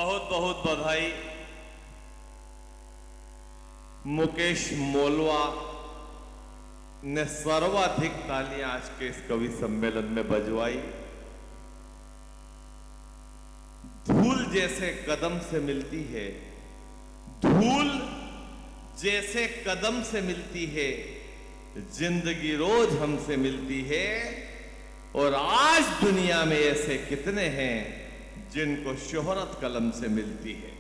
बहुत बहुत बधाई। मुकेश मोलवा ने सर्वाधिक तालियां आज के इस कवि सम्मेलन में बजवाई। धूल जैसे कदम से मिलती है, धूल जैसे कदम से मिलती है, जिंदगी रोज हमसे मिलती है। और आज दुनिया में ऐसे कितने हैं जिनको शोहरत कलम से मिलती है।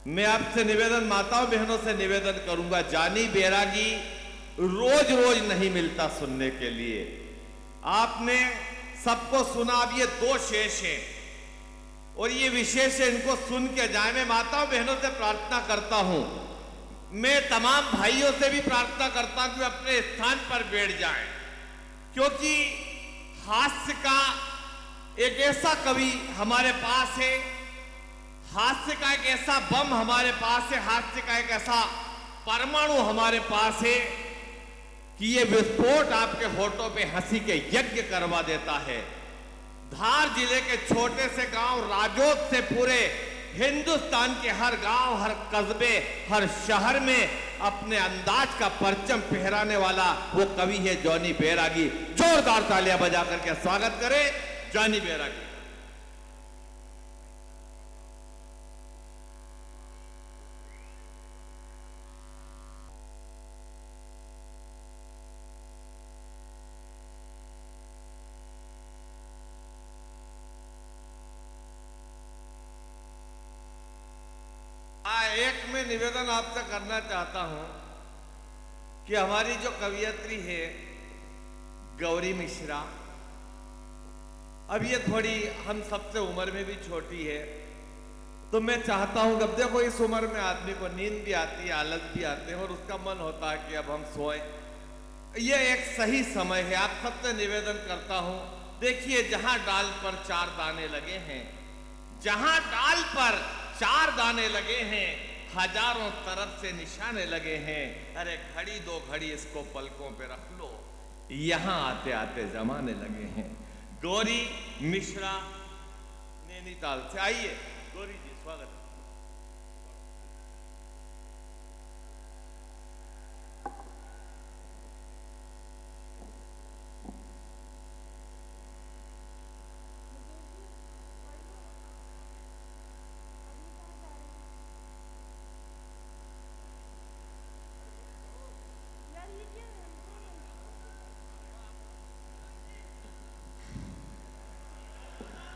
मैं आपसे निवेदन, माताओं बहनों से निवेदन करूंगा, जानी बैरागी रोज रोज नहीं मिलता सुनने के लिए। आपने सबको सुना। अब ये दो शेष हैं और ये विशेष है, इनको सुन के जाए। मैं माताओं बहनों से प्रार्थना करता हूं, मैं तमाम भाइयों से भी प्रार्थना करता हूं कि अपने स्थान पर बैठ जाएं, क्योंकि हास्य का एक ऐसा कवि हमारे पास है, हास्य का एक ऐसा बम हमारे पास है, हास्य का एक ऐसा परमाणु हमारे पास है कि ये विस्फोट आपके होठों पे हंसी के यज्ञ करवा देता है। धार जिले के छोटे से गांव राजौद से पूरे हिंदुस्तान के हर गांव, हर कस्बे, हर शहर में अपने अंदाज का परचम फहराने वाला वो कवि है जॉनी बैरागी। जोरदार तालियां बजा करके स्वागत करें जॉनी बैरागी। एक मैं निवेदन आपसे करना चाहता हूं कि हमारी जो कवियत्री है गौरी मिश्रा, अब ये थोड़ी हम सबसे उम्र में भी छोटी है, तो मैं चाहता हूं कि अब देखो इस उम्र में आदमी को नींद भी आती है, आलस भी आते हैं और उसका मन होता है कि अब हम सोएं। ये एक सही समय है। आप सबसे निवेदन करता हूं, देखिए जहां डाल पर 4 दाने लगे हैं, जहां डाल पर 4 दाने लगे हैं, हजारों तरफ से निशाने लगे हैं। अरे घड़ी 2 घड़ी इसको पलकों पे रख लो, यहां आते आते जमाने लगे हैं। गौरी मिश्रा नैनीताल से, आइए गौरी जी, स्वागत है।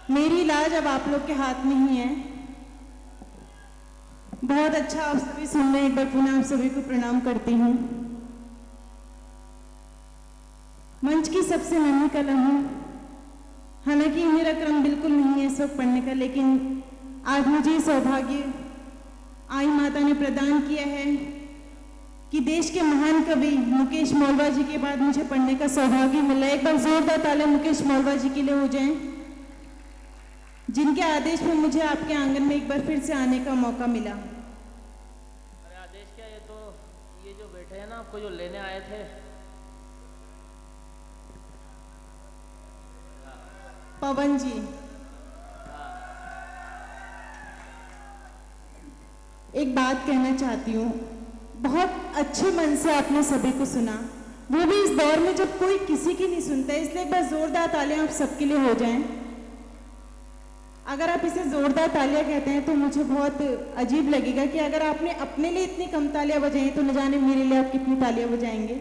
मेरी इलाज अब आप लोग के हाथ में ही है। बहुत अच्छा आप सभी सुन रहे हैं। एक बार पुनः आप सभी को प्रणाम करती हूँ। मंच की सबसे नन्ही कलम हूँ, हालांकि मेरा क्रम बिल्कुल नहीं है इस वक्त पढ़ने का, लेकिन आज मुझे सौभाग्य आई माता ने प्रदान किया है कि देश के महान कवि मुकेश मोलवा जी के बाद मुझे पढ़ने का सौभाग्य मिला। एक बार जोरदार तालियां मुकेश मोलवा जी के लिए हो जाएं, जिनके आदेश में मुझे आपके आंगन में एक बार फिर से आने का मौका मिला। अरे आदेश क्या, ये जो बैठे हैं ना, आपको जो लेने आए थे, पवन जी, एक बात कहना चाहती हूँ। बहुत अच्छे मन से आपने सभी को सुना, वो भी इस दौर में जब कोई किसी की नहीं सुनता है, इसलिए एक बार जोरदार तालियां आप सबके लिए हो जाएं। अगर आप इसे जोरदार तालियां कहते हैं तो मुझे बहुत अजीब लगेगा कि अगर आपने अपने लिए इतनी कम तालियां बजाई तो न जाने मेरे लिए आप कितनी तालियां बजाएंगे।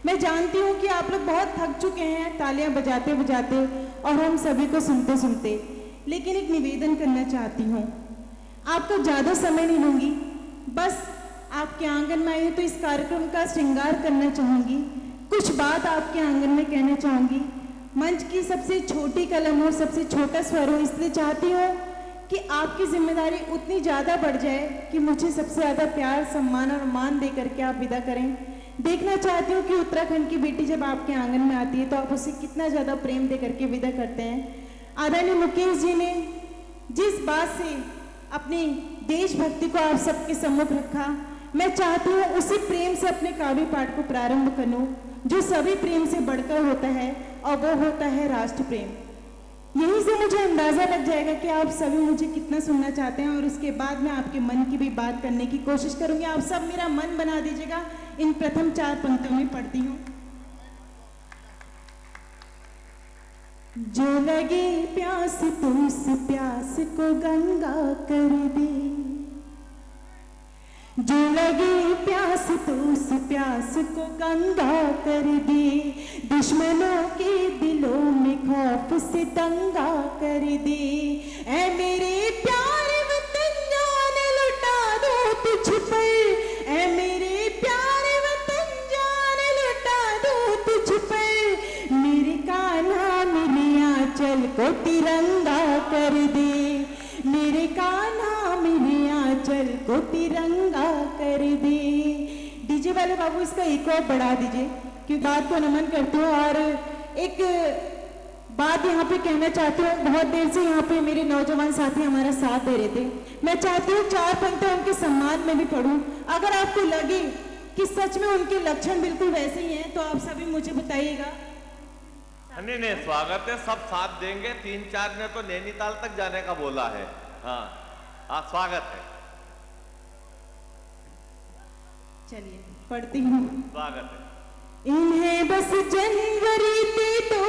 मैं जानती हूँ कि आप लोग बहुत थक चुके हैं तालियां बजाते बजाते और हम सभी को सुनते सुनते, लेकिन एक निवेदन करना चाहती हूँ। आपका ज़्यादा समय नहीं लूँगी, बस आपके आंगन में आई तो इस कार्यक्रम का श्रृंगार करना चाहूँगी, कुछ बात आपके आंगन में कहना चाहूँगी। मंच की सबसे छोटी कलम हो, सबसे छोटा स्वर हो, इसलिए चाहती हूँ कि आपकी जिम्मेदारी उतनी ज़्यादा बढ़ जाए कि मुझे सबसे ज़्यादा प्यार, सम्मान और मान दे करके आप विदा करें। देखना चाहती हूँ कि उत्तराखंड की बेटी जब आपके आंगन में आती है तो आप उसे कितना ज़्यादा प्रेम दे करके विदा करते हैं। आदरणीय मुकेश जी ने जिस बात से अपनी देशभक्ति को आप सबके सम्मुख रखा, मैं चाहती हूँ उसी प्रेम से अपने काव्य पाठ को प्रारंभ करूँ, जो सभी प्रेम से बढ़कर होता है, और वो होता है राष्ट्र प्रेम। यहीं से मुझे अंदाजा लग जाएगा कि आप सभी मुझे कितना सुनना चाहते हैं, और उसके बाद मैं आपके मन की भी बात करने की कोशिश करूंगी। आप सब मेरा मन बना दीजिएगा। इन प्रथम 4 पंक्तियों में पढ़ती हूँ। जो लगे प्यास तो उस प्यास को गंगा कर दे, जो लगे प्यास तो उस प्यास को गंगा कर दे, दुश्मनों के दिलों में खौफ से दंगा कर दे। ऐ मेरे प्यारे वतन जान लुटा दो तुझ पर, ऐ मेरे प्यारे वतन जान लुटा दो तुझ पर, मेरे कान्हा मेरे आंचल को तिरंगा कर दे, मेरे कान्हा मेरे आंचल को तिरंगा कर दे। डीजे वाले बाबू इसका एक और बढ़ा दीजिए कि बात को नमन करती हूँ। और एक बात यहाँ पे कहना चाहती हूँ, बहुत देर से यहाँ पे मेरे नौजवान साथी हमारा साथ दे रहे थे। मैं चाहती हूँ 4 पंक्तियाँ उनके सम्मान में भी पढ़ूं। अगर आपको लगे कि सच में उनके लक्षण बिल्कुल वैसे ही हैं तो आप सभी मुझे बताइएगा। नहीं नहीं, स्वागत है, सब साथ देंगे। 3-4 ने तो नैनीताल तक जाने का बोला है। हाँ हाँ, स्वागत है। चलिए पढ़ती हूँ। स्वागत है। इन्हें बस जनवरी थी तो